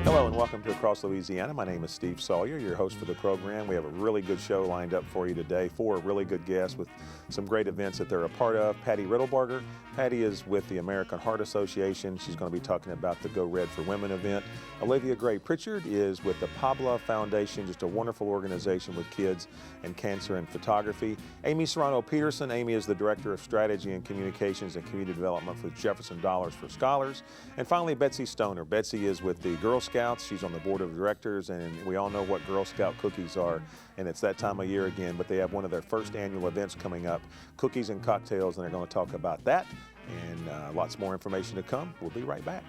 Hello and welcome to Across Louisiana. My name is Steve Sawyer, your host for the program. We have a really good show lined up for you today. 4 really good guests with some great events that they're a part of. Patty Riddlebarger. Patty is with the American Heart Association. She's going to be talking about the Go Red for Women event. Olivia Pritchard is with the Pablove Foundation, just a wonderful organization with kids and cancer and photography. Amy Serrano Peterson. Amy is the Director of Strategy and Communications and Community Development for Jefferson Dollars for Scholars. And finally, Betsy Stoner. Betsy is with the Girl Scouts. She's on the board of directors, and we all know what Girl Scout cookies are, and it's that time of year again, but they have one of their first annual events coming up, Cookies and Cocktails, and they're going to talk about that, and lots more information to come. We'll be right back.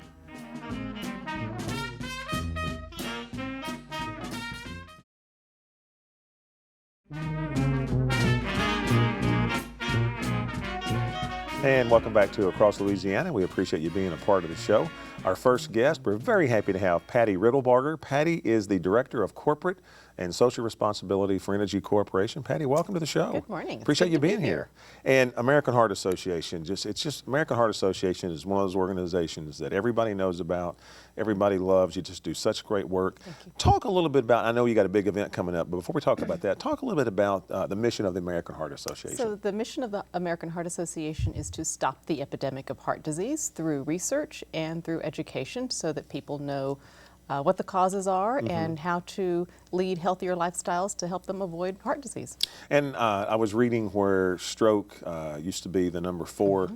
And welcome back to Across Louisiana. We appreciate you being a part of the show. Our first guest, we're very happy to have Patty Riddlebarger. Patty is the Director of Corporate and Social Responsibility for Energy Corporation. Patty, welcome to the show. Good morning. Appreciate you being here. And American Heart Association, American Heart Association is one of those organizations that everybody knows about, everybody loves. You just do such great work. Thank you. Talk a little bit about, I know you got a big event coming up, but before we talk about that, talk a little bit about the mission of the American Heart Association. So the mission of the American Heart Association is to stop the epidemic of heart disease through research and through education so that people know what the causes are and how to lead healthier lifestyles to help them avoid heart disease. And I was reading where stroke used to be the number 4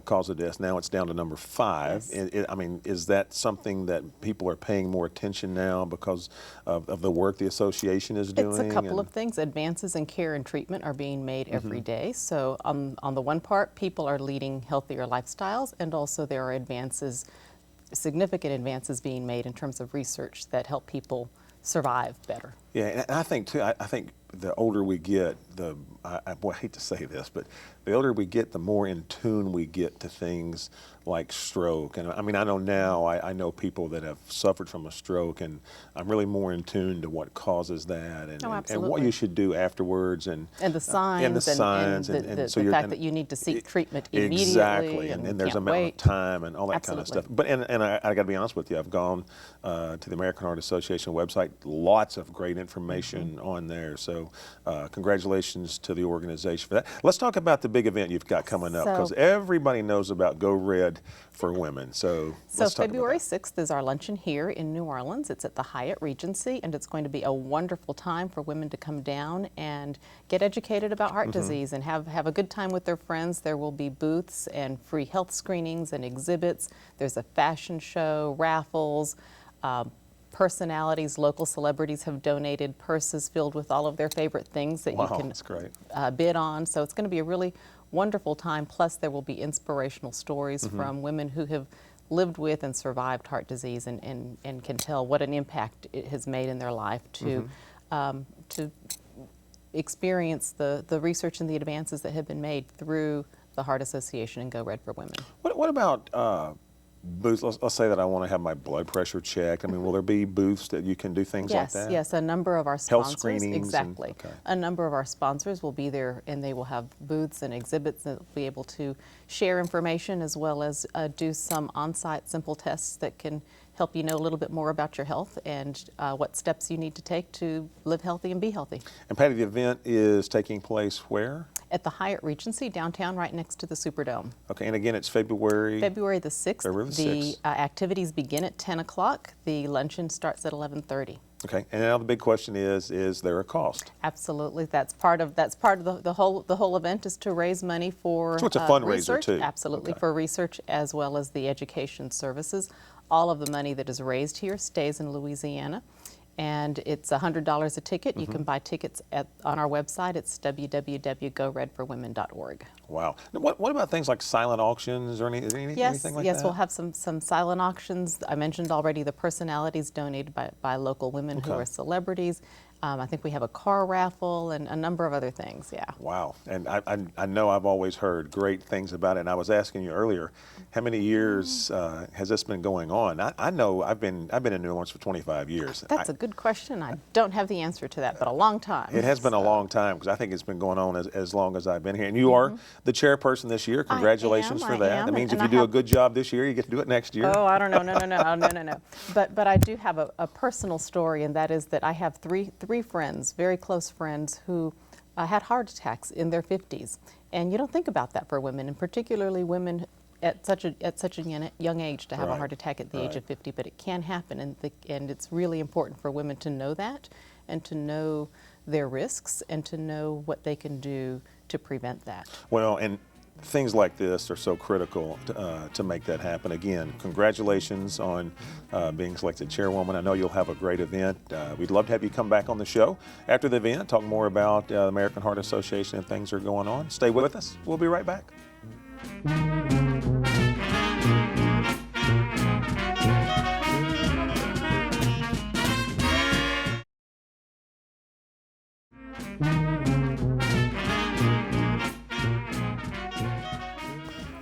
cause of death. Now it's down to number 5. Yes. I mean, is that something that people are paying more attention now because of the work the association is doing? It's a couple of things. Advances in care and treatment are being made every day. So on the one part, people are leading healthier lifestyles, and also there are advances, significant advances being made in terms of research that help people survive better. Yeah, and I think too, I think the older we get, I hate to say this, but the older we get, the more in tune we get to things like stroke. And I mean, I know now, I know people that have suffered from a stroke, and I'm really more in tune to what causes that and what you should do afterwards. And the signs. And the signs. And so the fact that you need to seek treatment immediately. Exactly, and there's a amount of time and all that kind of stuff. But and I got to be honest with you, I've gone to the American Heart Association website, lots of great information on there. So congratulations to the organization for that. Let's talk about the big event you've got coming up, because everybody knows about Go Red for Women. So let's talk February about that. 6th is our luncheon here in New Orleans. It's at the Hyatt Regency, and it's going to be a wonderful time for women to come down and get educated about heart disease and have a good time with their friends. There will be booths and free health screenings and exhibits. There's a fashion show, raffles, personalities, local celebrities have donated purses filled with all of their favorite things that you can that's great. Bid on. So it's going to be a really wonderful time. Plus, there will be inspirational stories from women who have lived with and survived heart disease and can tell what an impact it has made in their life to experience the research and the advances that have been made through the Heart Association and Go Red for Women. What about booths? Let's say that I want to have my blood pressure checked. I mean, will there be booths that you can do things like that? Yes, a number of our sponsors. Health screenings? Exactly. A number of our sponsors will be there, and they will have booths and exhibits that will be able to share information as well as do some on-site simple tests that can help you know a little bit more about your health and what steps you need to take to live healthy and be healthy. And Patty, the event is taking place where? At the Hyatt Regency downtown, right next to the Superdome. Okay, and again, it's February the 6th. February the 6th. The activities begin at 10 o'clock. The luncheon starts at 11:30. Okay, and now the big question is there a cost? Absolutely, that's part of the whole event is to raise money for so it's a fundraiser research. too. Absolutely, okay. For research as well as the education services. All of the money that is raised here stays in Louisiana, and it's $100 a ticket. You can buy tickets on our website. It's www.goredforwomen.org. Wow. Now, what about things like silent auctions or anything like that? Yes, we'll have some silent auctions. I mentioned already the personalities donated by local women who are celebrities. I think we have a car raffle and a number of other things, yeah. Wow. And I know I've always heard great things about it. And I was asking you earlier, how many years has this been going on? I know I've been in New Orleans for 25 years. That's a good question. I don't have the answer to that, but a long time. It has been a long time, because I think it's been going on as long as I've been here. And you are the chairperson this year. Congratulations for that. That means if you do a good job this year, you get to do it next year. Oh, I don't know. No. But I do have a personal story, and that is that I have three friends, very close friends, who had heart attacks in their 50s. And you don't think about that for women, and particularly women at such a young age to have a heart attack at the age of 50, but it can happen, and it's really important for women to know that, and to know their risks, and to know what they can do to prevent that. Well, and things like this are so critical to make that happen. Again, congratulations on being selected chairwoman. I know you'll have a great event. We'd love to have you come back on the show after the event, talk more about the American Heart Association and things that are going on. Stay with us. We'll be right back.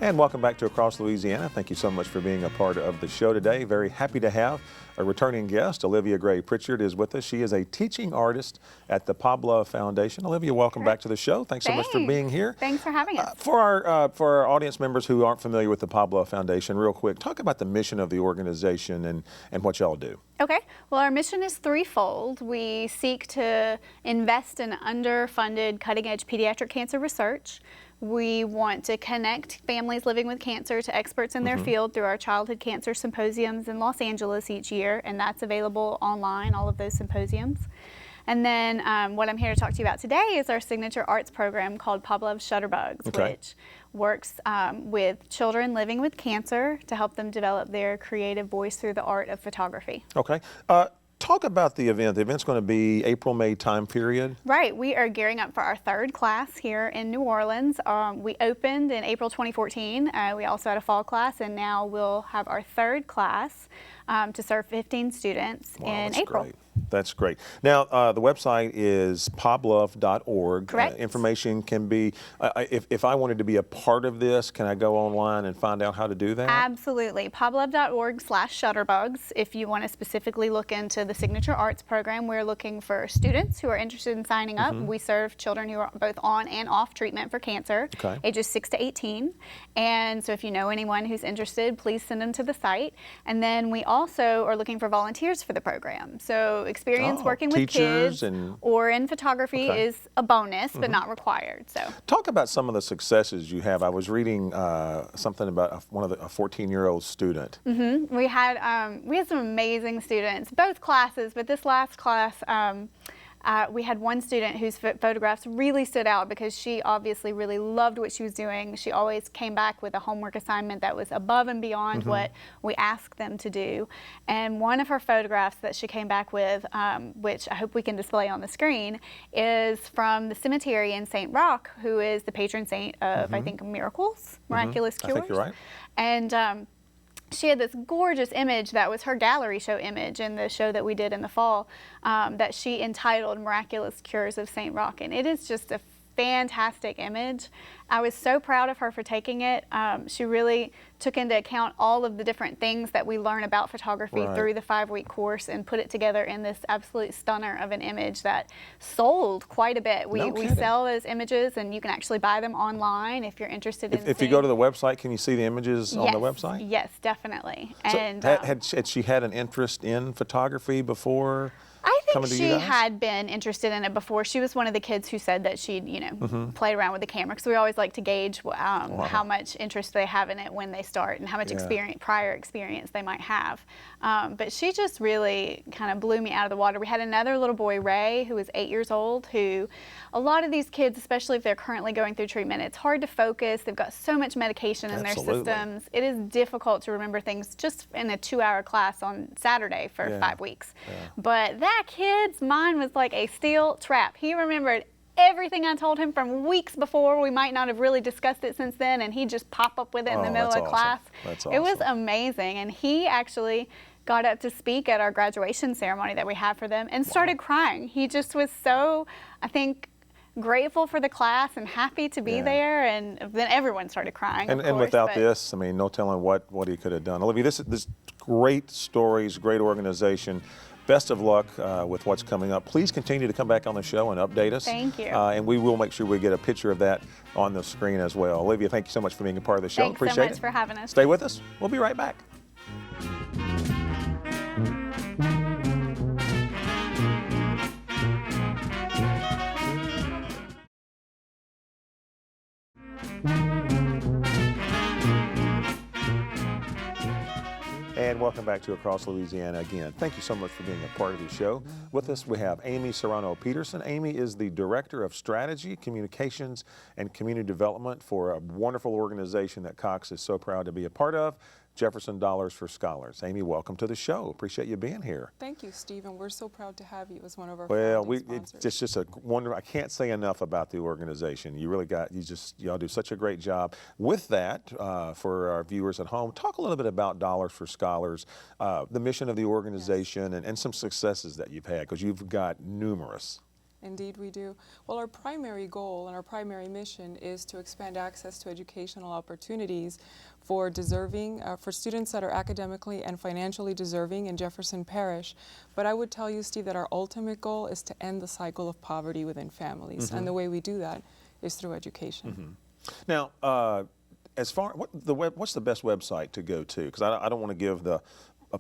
And welcome back to Across Louisiana. Thank you so much for being a part of the show today. Very happy to have a returning guest. Olivia Pritchard is with us. She is a teaching artist at the Pablove Foundation. Olivia, welcome back to the show. Thanks so much for being here. Thanks for having us. For our audience members who aren't familiar with the Pablove Foundation, real quick, talk about the mission of the organization and what y'all do. Okay, well, our mission is threefold. We seek to invest in underfunded cutting-edge pediatric cancer research. We want to connect families living with cancer to experts in their field through our childhood cancer symposiums in Los Angeles each year, and that's available online, all of those symposiums. And then what I'm here to talk to you about today is our signature arts program called Pablove Shutterbugs, which works with children living with cancer to help them develop their creative voice through the art of photography. Okay. Talk about the event. The event's going to be April-May time period. Right. We are gearing up for our third class here in New Orleans. We opened in April 2014. We also had a fall class, and now we'll have our third class to serve 15 students in April. Great. That's great. Now, the website is pablove.org. Correct. Information can be, if I wanted to be a part of this, can I go online and find out how to do that? Absolutely. Pablove.org/shutterbugs. If you want to specifically look into the Signature Arts program, we're looking for students who are interested in signing up. We serve children who are both on and off treatment for cancer, ages 6 to 18. And so if you know anyone who's interested, please send them to the site. And then we also are looking for volunteers for the program. So experience working with kids or in photography is a bonus, but not required. So talk about some of the successes you have. I was reading something about a 14-year-old student. We had some amazing students, both classes, but this last class we had one student whose photographs really stood out because she obviously really loved what she was doing. She always came back with a homework assignment that was above and beyond what we asked them to do. And one of her photographs that she came back with, which I hope we can display on the screen, is from the cemetery in St. Roch, who is the patron saint of, I think, miracles, miraculous cures. I think you're right. And she had this gorgeous image that was her gallery show image in the show that we did in the fall that she entitled Miraculous Cures of St. Roch. And it is just a fantastic image. I was so proud of her for taking it. She really took into account all of the different things that we learn about photography through the 5-week course and put it together in this absolute stunner of an image that sold quite a bit. We sell those images, and you can actually buy them online if you're interested in If you go to the website, can you see the images on the website? Yes, definitely. So and had she had an interest in photography before? I think she had been interested in it before. She was one of the kids who said that she'd, play around with the camera, because we always like to gauge how much interest they have in it when they start and how much prior experience they might have. But she just really kind of blew me out of the water. We had another little boy, Ray, who was 8 years old, who a lot of these kids, especially if they're currently going through treatment, it's hard to focus. They've got so much medication in their systems. It is difficult to remember things just in a 2-hour class on Saturday for 5 weeks. But that kid's mind was like a steel trap. He remembered everything I told him from weeks before. We might not have really discussed it since then, and he'd just pop up with it in the middle of class. It was amazing, and he actually got up to speak at our graduation ceremony that we had for them and started crying. He just was so, I think, grateful for the class and happy to be there, and then everyone started crying. And without this, I mean, no telling what he could have done. Olivia, this great stories, great organization. Best of luck with what's coming up. Please continue to come back on the show and update us. Thank you. And we will make sure we get a picture of that on the screen as well. Olivia, thank you so much for being a part of the show. Thanks Appreciate so much it. for having us. Stay with us. We'll be right back. And welcome back to Across Louisiana again. Thank you so much for being a part of the show. With us, we have Amy Serrano Peterson. Amy is the Director of Strategy, Communications, and Community Development for a wonderful organization that Cox is so proud to be a part of, Jefferson Dollars for Scholars. Amy, welcome to the show. Appreciate you being here. Thank you, Stephen. We're so proud to have you as one of our sponsors. It's just a wonder. I can't say enough about the organization. You really y'all do such a great job. With that, for our viewers at home, talk a little bit about Dollars for Scholars, the mission of the organization, and some successes that you've had, because you've got numerous. Indeed, we do. Well, our primary goal and our primary mission is to expand access to educational opportunities for for students that are academically and financially deserving in Jefferson Parish. But I would tell you, Steve, that our ultimate goal is to end the cycle of poverty within families. And the way we do that is through education. Now, as far, what's the best website to go to? Because I don't want to give the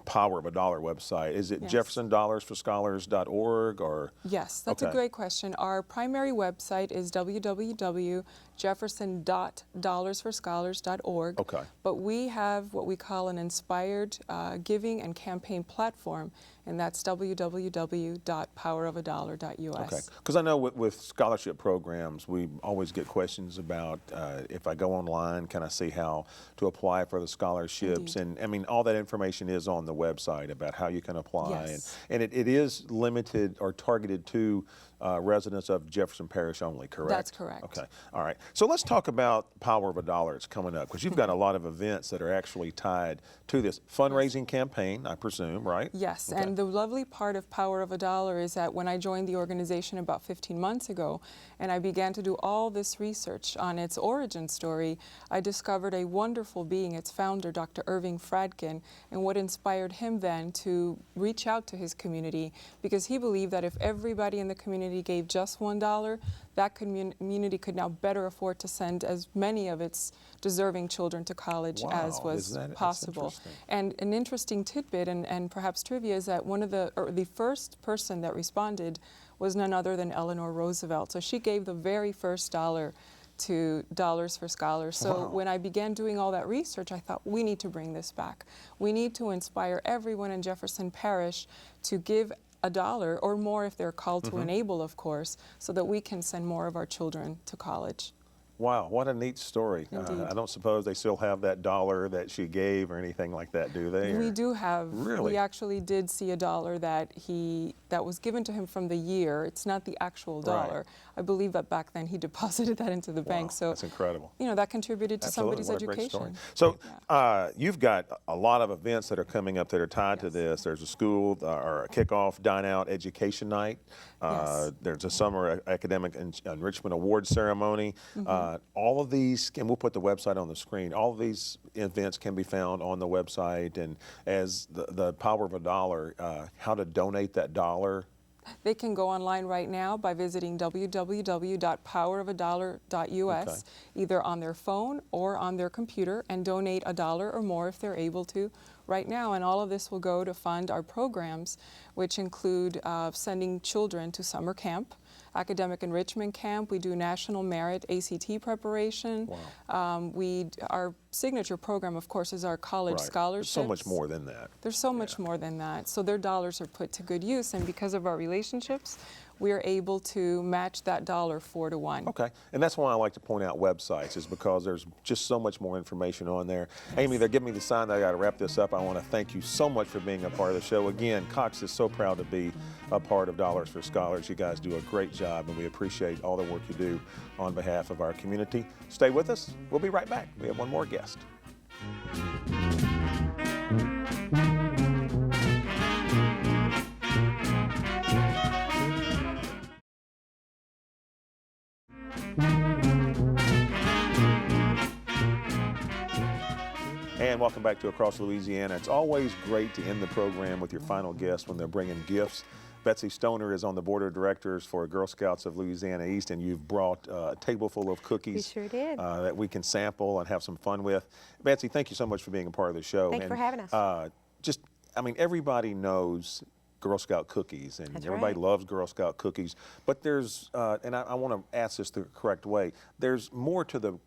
Power of a Dollar website. Is it jeffersondollarsforscholars.org or? Yes, that's a great question. Our primary website is www.jefferson.dollarsforscholars.org. Okay. But we have what we call an inspired giving and campaign platform, and that's www.powerofadollar.us. Okay, because I know with scholarship programs, we always get questions about if I go online, can I see how to apply for the scholarships? Indeed. And I mean, all that information is on the website about how you can apply. Yes. And it is limited or targeted to residents of Jefferson Parish only, correct? That's correct. Okay, all right. So let's talk about Power of a Dollar. It's coming up, because you've got a lot of events that are actually tied to this fundraising campaign, I presume, right? Yes, okay. And the lovely part of Power of a Dollar is that when I joined the organization about 15 months ago, and I began to do all this research on its origin story, I discovered a wonderful being, its founder, Dr. Irving Fradkin, and what inspired him then to reach out to his community, because he believed that if everybody in the community gave just $1, that community could now better afford to send as many of its deserving children to college as was possible. And an interesting tidbit and perhaps trivia is that the first person that responded was none other than Eleanor Roosevelt. So she gave the very first dollar to Dollars for Scholars. So when I began doing all that research, I thought, we need to bring this back. We need to inspire everyone in Jefferson Parish to give $1 or more if they're called to enable, of course, so that we can send more of our children to college. Wow, what a neat story. I don't suppose they still have that dollar that she gave or anything like that, do they? We do have. Really? We actually did see a dollar that was given to him from the year. It's not the actual dollar. Right. I believe that back then he deposited that into the bank. So that's incredible. You know, that contributed to somebody's what a education. great story. So you've got a lot of events that are coming up that are tied to this. There's a school or a kickoff dine out education night. There's a summer academic enrichment award ceremony. All of these, and we'll put the website on the screen, all of these events can be found on the website. And as the Power of a Dollar, how to donate that dollar. They can go online right now by visiting www.powerofadollar.us, either on their phone or on their computer, and donate $1 or more if they're able to right now. And all of this will go to fund our programs, which include sending children to summer camp, academic enrichment camp. We do national merit ACT preparation. Wow. Our signature program, of course, is our college scholarships. There's so much more than that. There's so much more than that. So their dollars are put to good use, and because of our relationships, we are able to match that dollar 4 to 1. Okay, and that's why I like to point out websites, is because there's just so much more information on there. Amy, they're giving me the sign that I got to wrap this up. I want to thank you so much for being a part of the show. Again, Cox is so proud to be a part of Dollars for Scholars. You guys do a great job, and we appreciate all the work you do on behalf of our community. Stay with us. We'll be right back. We have one more guest. welcome back to Across Louisiana. It's always great to end the program with your final guest when they're bringing gifts. Betsy Stoner is on the board of directors for Girl Scouts of Louisiana East, and you've brought a table full of cookies. We sure did. That we can sample and have some fun with. Betsy, thank you so much for being a part of the show. Thanks for having us. Everybody knows Girl Scout cookies, and That's everybody right. loves Girl Scout cookies. But there's, and I want to ask this the correct way, there's more to the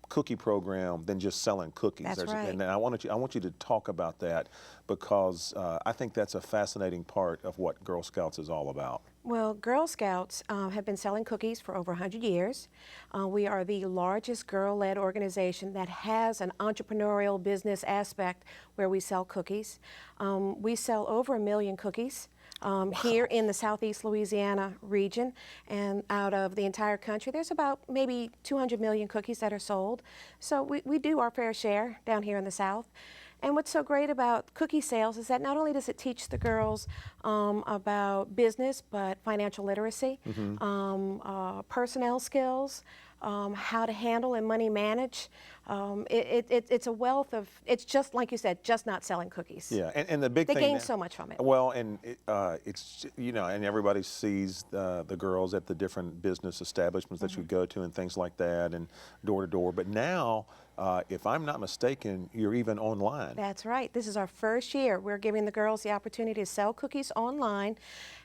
cookie program than just selling cookies. That's right. And I want you to talk about that, because I think that's a fascinating part of what Girl Scouts is all about. Well, Girl Scouts have been selling cookies for over 100 years. We are the largest girl-led organization that has an entrepreneurial business aspect where we sell cookies. We sell over 1 million cookies. Here in the Southeast Louisiana region, and out of the entire country, there's about maybe 200 million cookies that are sold. So we do our fair share down here in the South. And what's so great about cookie sales is that not only does it teach the girls about business, but financial literacy, personnel skills, how to handle and money manage. It's a wealth of, it's just like you said, just not selling cookies. Yeah, and the big They thing gain now- so much from it. Well, and it's, and everybody sees the girls at the different business establishments that you go to and things like that, and door to door. But now, if I'm not mistaken, you're even online. That's right. This is our first year. We're giving the girls the opportunity to sell cookies online.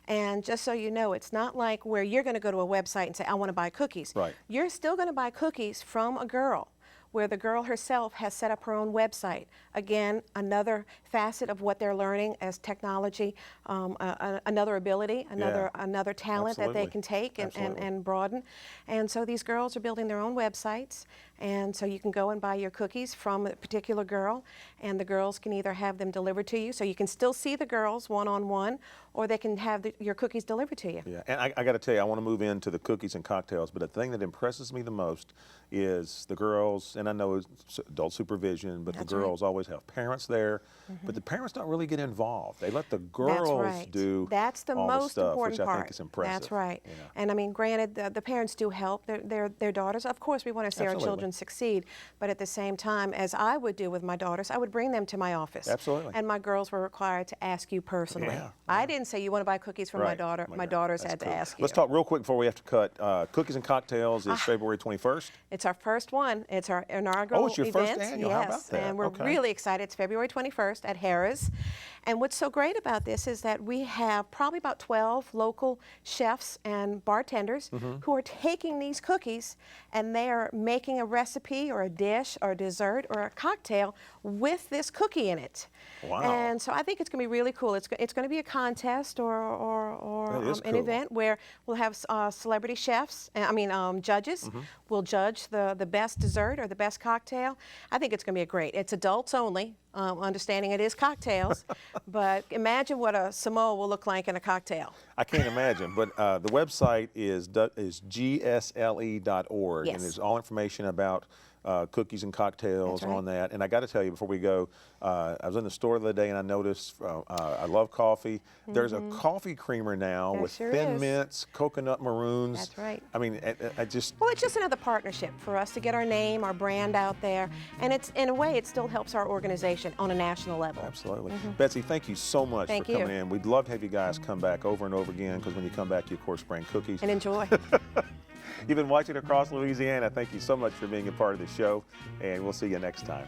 And just so you know, it's not like where you're going to go to a website and say, I want to buy cookies. Right. You're still going to buy cookies from a girl, where the girl herself has set up her own website. Again, another facet of what they're learning as technology, another ability, another talent that they Absolutely. can take and Absolutely. broaden. And so these girls are building their own websites, and so you can go and buy your cookies from a particular girl, and the girls can either have them delivered to you, so you can still see the girls one-on-one, or they can have your cookies delivered to you. Yeah, and I got to tell you, I want to move into the cookies and cocktails, but the thing that impresses me the most is the girls, and I know it's adult supervision, but That's the girls always have parents there, but the parents don't really get involved. They let the girls That's right. do That's the all most the stuff, important which part. I think is impressive. That's right. Yeah. And I mean, granted, the parents do help their daughters. Of course, we want to see Absolutely. our children succeed, but at the same time, as I would do with my daughters, I would bring them to my office. Absolutely. And my girls were required to ask you personally. Yeah, I didn't say, you want to buy cookies from my Right. daughter. My daughters had to ask you. Let's talk real quick before we have to cut. Cookies and cocktails is February 21st. It's our first one. It's our inaugural it's your first event. annual. Yes, How about that? and we're Okay. really excited. It's February 21st at Harrah's. And what's so great about this is that we have probably about 12 local chefs and bartenders who are taking these cookies, and they are making a recipe or a dish or a dessert or a cocktail with this cookie in it. Wow. And so I think it's going to be really cool. It's going to be a contest or That is an cool. event where we'll have celebrity chefs, judges will judge the best dessert or the best cocktail. I think it's going to be it's adults only, understanding it is cocktails, but imagine what a Samoa will look like in a cocktail. I can't imagine, but the website is gsle.org, Yes. and there's all information about cookies and cocktails That's right. on that. And I got to tell you before we go, I was in the store the other day and I noticed I love coffee. There's a coffee creamer now There with sure thin is. mints, coconut maroons. That's right. I mean, I just. Well, it's just another partnership for us to get our name, our brand out there, and it's in a way it still helps our organization on a national level. Absolutely. Betsy, thank you so much Thank for coming you. in. We'd love to have you guys come back over and over again, because when you come back, you of course bring cookies. And enjoy. You've been watching Across Louisiana. Thank you so much for being a part of the show, and we'll see you next time.